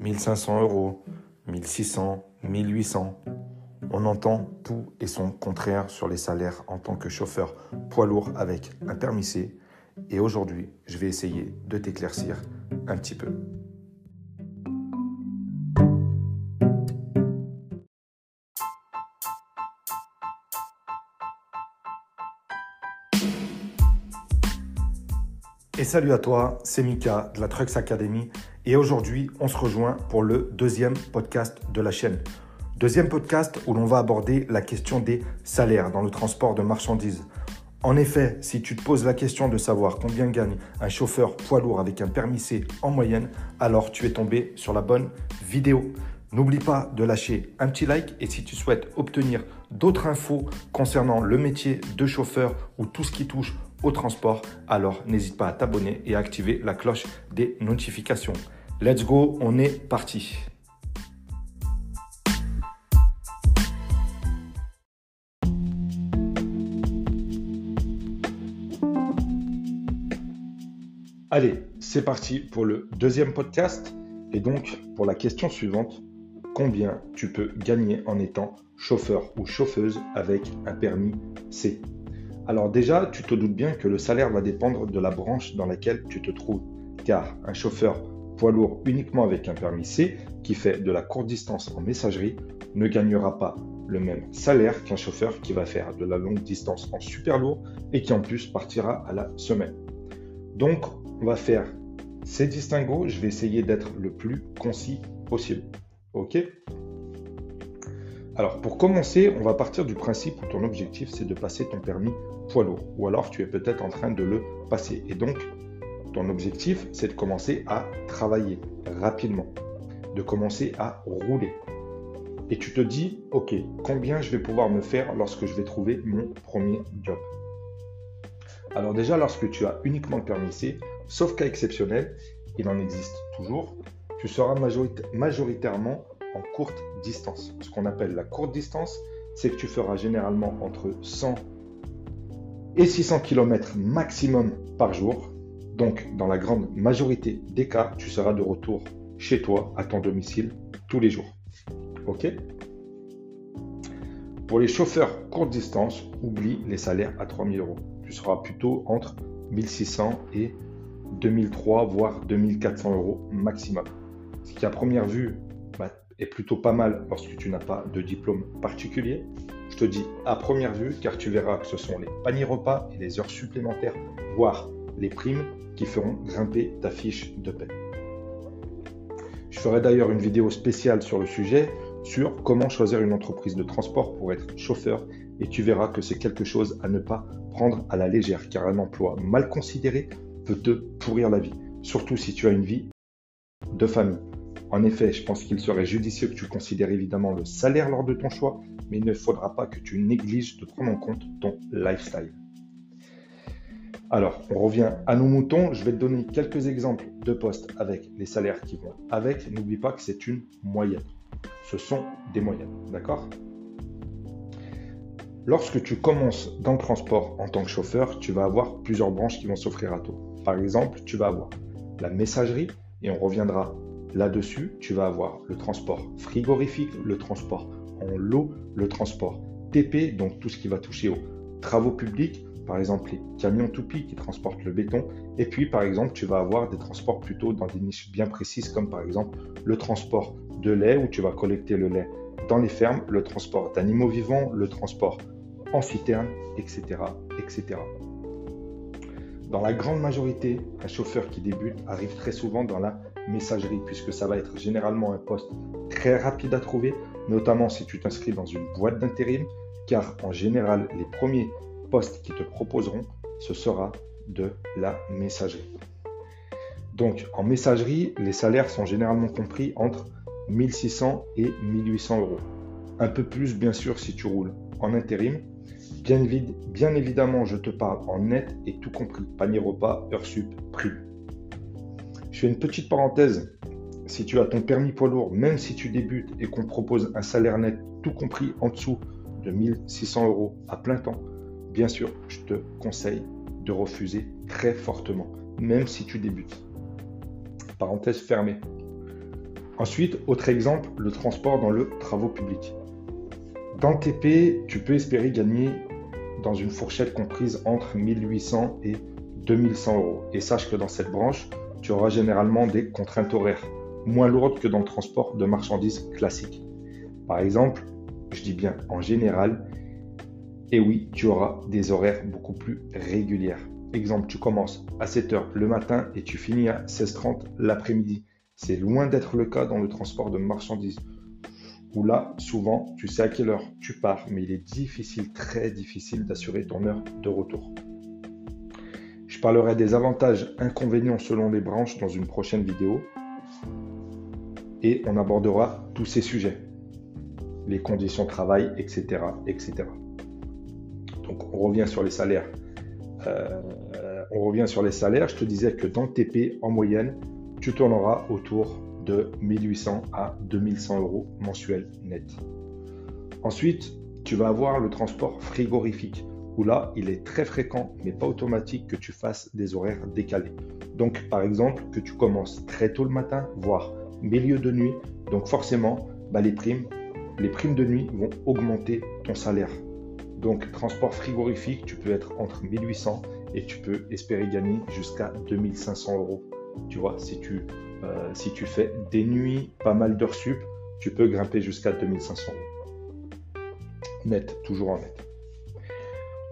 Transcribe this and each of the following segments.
1500 euros, 1600, 1800. On entend tout et son contraire sur les salaires en tant que chauffeur poids lourd avec un permis C. Et aujourd'hui, je vais essayer de t'éclaircir un petit peu. Et salut à toi, c'est Mika de la Trucks Academy et aujourd'hui on se rejoint pour le deuxième podcast de la chaîne. Deuxième podcast où l'on va aborder la question des salaires dans le transport de marchandises. En effet, si tu te poses la question de savoir combien gagne un chauffeur poids lourd avec un permis C en moyenne, alors tu es tombé sur la bonne vidéo. N'oublie pas de lâcher un petit like et si tu souhaites obtenir d'autres infos concernant le métier de chauffeur ou tout ce qui touche au transport, alors n'hésite pas à t'abonner et à activer la cloche des notifications. Let's go, on est parti. Allez, c'est parti pour le deuxième podcast et donc pour la question suivante. Combien tu peux gagner en étant chauffeur ou chauffeuse avec un permis C? Alors déjà, tu te doutes bien que le salaire va dépendre de la branche dans laquelle tu te trouves, car un chauffeur poids lourd uniquement avec un permis C qui fait de la courte distance en messagerie ne gagnera pas le même salaire qu'un chauffeur qui va faire de la longue distance en super lourd et qui en plus partira à la semaine. Donc, on va faire ces distinguos, je vais essayer d'être le plus concis possible. Ok? Alors, pour commencer, on va partir du principe où ton objectif, c'est de passer ton permis poids lourd. Ou alors, tu es peut-être en train de le passer. Et donc, ton objectif, c'est de commencer à travailler rapidement, de commencer à rouler. Et tu te dis, ok, combien je vais pouvoir me faire lorsque je vais trouver mon premier job? Alors déjà, lorsque tu as uniquement le permis C, sauf cas exceptionnel, il en existe toujours, tu seras majoritairement en courte distance. Ce qu'on appelle la courte distance, c'est que tu feras généralement entre 100 et 600 km maximum par jour. Donc, dans la grande majorité des cas, tu seras de retour chez toi, à ton domicile, tous les jours. Ok? Pour les chauffeurs courte distance, oublie les salaires à 3 000 euros. Tu seras plutôt entre 1600 et 2003, voire 2400 euros maximum. Ce qui, à première vue, est plutôt pas mal lorsque tu n'as pas de diplôme particulier. Je te dis à première vue, car tu verras que ce sont les paniers repas et les heures supplémentaires, voire les primes, qui feront grimper ta fiche de paie. Je ferai d'ailleurs une vidéo spéciale sur le sujet, sur comment choisir une entreprise de transport pour être chauffeur, et tu verras que c'est quelque chose à ne pas prendre à la légère, car un emploi mal considéré peut te pourrir la vie, surtout si tu as une vie de famille. En effet, je pense qu'il serait judicieux que tu considères évidemment le salaire lors de ton choix, mais il ne faudra pas que tu négliges de prendre en compte ton lifestyle. Alors, on revient à nos moutons. Je vais te donner quelques exemples de postes avec les salaires qui vont avec. N'oublie pas que c'est une moyenne. Ce sont des moyennes, d'accord ? Lorsque tu commences dans le transport en tant que chauffeur, tu vas avoir plusieurs branches qui vont s'offrir à toi. Par exemple, tu vas avoir la messagerie, et on reviendra là-dessus. Tu vas avoir le transport frigorifique, le transport en lot, le transport TP, donc tout ce qui va toucher aux travaux publics, par exemple les camions toupies qui transportent le béton. Et puis, par exemple, tu vas avoir des transports plutôt dans des niches bien précises, comme par exemple le transport de lait, où tu vas collecter le lait dans les fermes, le transport d'animaux vivants, le transport en citerne, etc., etc. Dans la grande majorité, un chauffeur qui débute arrive très souvent dans la messagerie, puisque ça va être généralement un poste très rapide à trouver, notamment si tu t'inscris dans une boîte d'intérim, car en général, les premiers postes qu'ils te proposeront, ce sera de la messagerie. Donc, en messagerie, les salaires sont généralement compris entre 1600 et 1800 euros. Un peu plus, bien sûr, si tu roules en intérim. Bien évidemment, je te parle en net et tout compris, panier repas, heures sup, prime. Je fais une petite parenthèse. Si tu as ton permis poids lourd, même si tu débutes et qu'on propose un salaire net tout compris en dessous de 1600 euros à plein temps, bien sûr, je te conseille de refuser très fortement, même si tu débutes. Parenthèse fermée. Ensuite, autre exemple, le transport dans le travaux publics. Dans le TP, tu peux espérer gagner dans une fourchette comprise entre 1800 et 2100 euros. Et sache que dans cette branche, tu auras généralement des contraintes horaires moins lourdes que dans le transport de marchandises classique. Par exemple, je dis bien en général, et oui, tu auras des horaires beaucoup plus régulières. Exemple, tu commences à 7 heures le matin et tu finis à 16h30 l'après-midi. C'est loin d'être le cas dans le transport de marchandises, où là, souvent, tu sais à quelle heure tu pars, mais il est difficile, très difficile d'assurer ton heure de retour. Je parlerai des avantages, inconvénients selon les branches dans une prochaine vidéo et on abordera tous ces sujets, les conditions de travail, etc., etc. Donc, on revient sur les salaires. Je te disais que dans le TP, en moyenne, tu tourneras autour de 1800 à 2100 euros mensuels net. Ensuite, tu vas avoir le transport frigorifique, où là, il est très fréquent, mais pas automatique, que tu fasses des horaires décalés. Donc, par exemple, que tu commences très tôt le matin, voire milieu de nuit. Donc, forcément, les primes de nuit vont augmenter ton salaire. Donc, transport frigorifique, tu peux être entre 1800 et tu peux espérer gagner jusqu'à 2500 euros. Tu vois, si tu fais des nuits, pas mal d'heures sup, tu peux grimper jusqu'à 2500 euros. Net, toujours en net.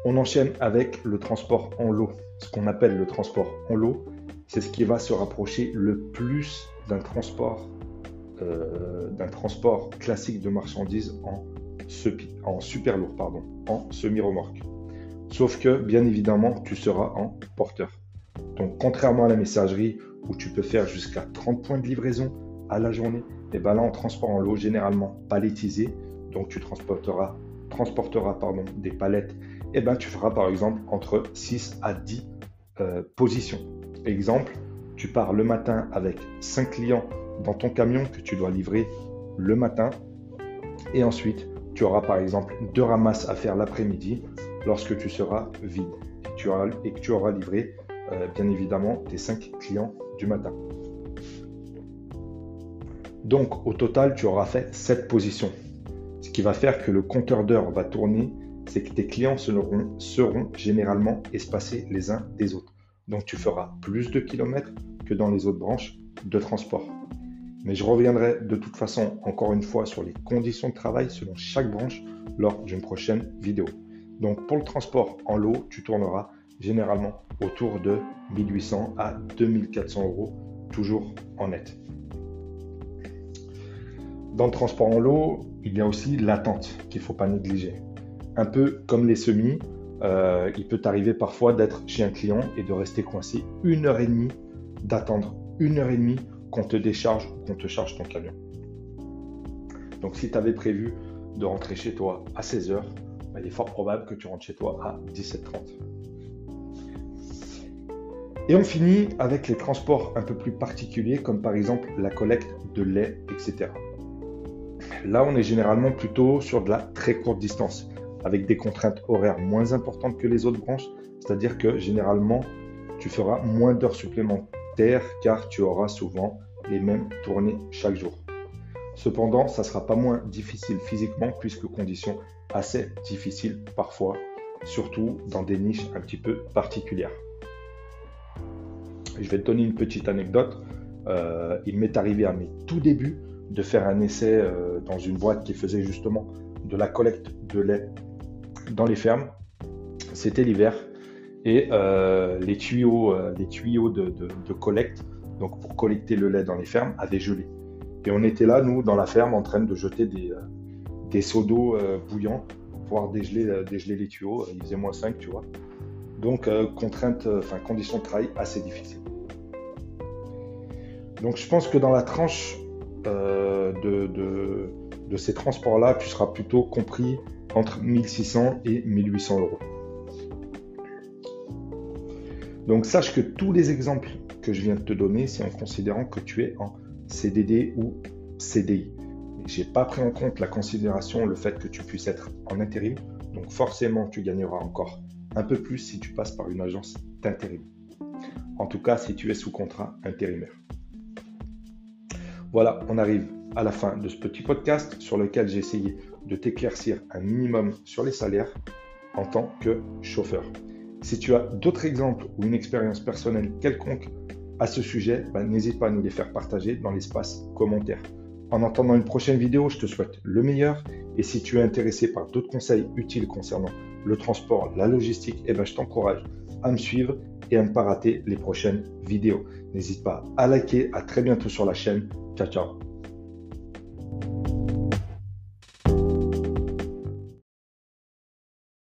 On enchaîne avec le transport en lot. Ce qu'on appelle le transport en lot, c'est ce qui va se rapprocher le plus d'un transport classique de marchandises en super lourd, en semi-remorque. Sauf que, bien évidemment, tu seras en porteur. Donc, contrairement à la messagerie où tu peux faire jusqu'à 30 points de livraison à la journée, et là, en transport en lot, généralement palettisé, donc tu transporteras des palettes, tu feras par exemple entre 6 à 10 positions. Exemple, tu pars le matin avec 5 clients dans ton camion que tu dois livrer le matin, et ensuite, tu auras par exemple 2 ramasses à faire l'après-midi lorsque tu seras vide et que tu auras livré bien évidemment tes 5 clients du matin. Donc au total, tu auras fait 7 positions. Ce qui va faire que le compteur d'heures va tourner, c'est que tes clients seront généralement espacés les uns des autres. Donc tu feras plus de kilomètres que dans les autres branches de transport. Mais je reviendrai de toute façon encore une fois sur les conditions de travail selon chaque branche lors d'une prochaine vidéo. Donc pour le transport en lot, tu tourneras généralement autour de 1800 à 2400 euros, toujours en net. Dans le transport en lot, il y a aussi l'attente qu'il ne faut pas négliger. Un peu comme les semis, il peut t'arriver parfois d'être chez un client et de rester coincé 1h30, d'attendre 1h30 qu'on te décharge ou qu'on te charge ton camion. Donc si tu avais prévu de rentrer chez toi à 16h, il est fort probable que tu rentres chez toi à 17h30. Et on finit avec les transports un peu plus particuliers, comme par exemple la collecte de lait, etc. Là, on est généralement plutôt sur de la très courte distance, avec des contraintes horaires moins importantes que les autres branches, c'est-à-dire que généralement, tu feras moins d'heures supplémentaires car tu auras souvent les mêmes tournées chaque jour. Cependant, ça ne sera pas moins difficile physiquement puisque conditions assez difficiles parfois, surtout dans des niches un petit peu particulières. Je vais te donner une petite anecdote. Il m'est arrivé à mes tout débuts de faire un essai dans une boîte qui faisait justement de la collecte de lait dans les fermes. C'était l'hiver et les tuyaux de collecte, donc pour collecter le lait dans les fermes, avaient gelé. Et on était là, nous, dans la ferme, en train de jeter des seaux d'eau bouillants pour pouvoir dégeler les tuyaux. Il faisait -5, tu vois. Donc, conditions de travail assez difficiles. Donc, je pense que dans la tranche de ces transports-là, tu seras plutôt compris entre 1600 et 1800 euros. Donc, sache que tous les exemples que je viens de te donner, c'est en considérant que tu es en CDD ou CDI. Je n'ai pas pris en compte la considération, le fait que tu puisses être en intérim. Donc, forcément, tu gagneras encore un peu plus si tu passes par une agence d'intérim. En tout cas, si tu es sous contrat intérimaire. Voilà, on arrive à la fin de ce petit podcast sur lequel j'ai essayé de t'éclaircir un minimum sur les salaires en tant que chauffeur. Si tu as d'autres exemples ou une expérience personnelle quelconque à ce sujet, n'hésite pas à nous les faire partager dans l'espace commentaire. En attendant une prochaine vidéo, je te souhaite le meilleur. Et si tu es intéressé par d'autres conseils utiles concernant le transport, la logistique, je t'encourage à me suivre et à ne pas rater les prochaines vidéos. N'hésite pas à liker. À très bientôt sur la chaîne. Ciao, ciao.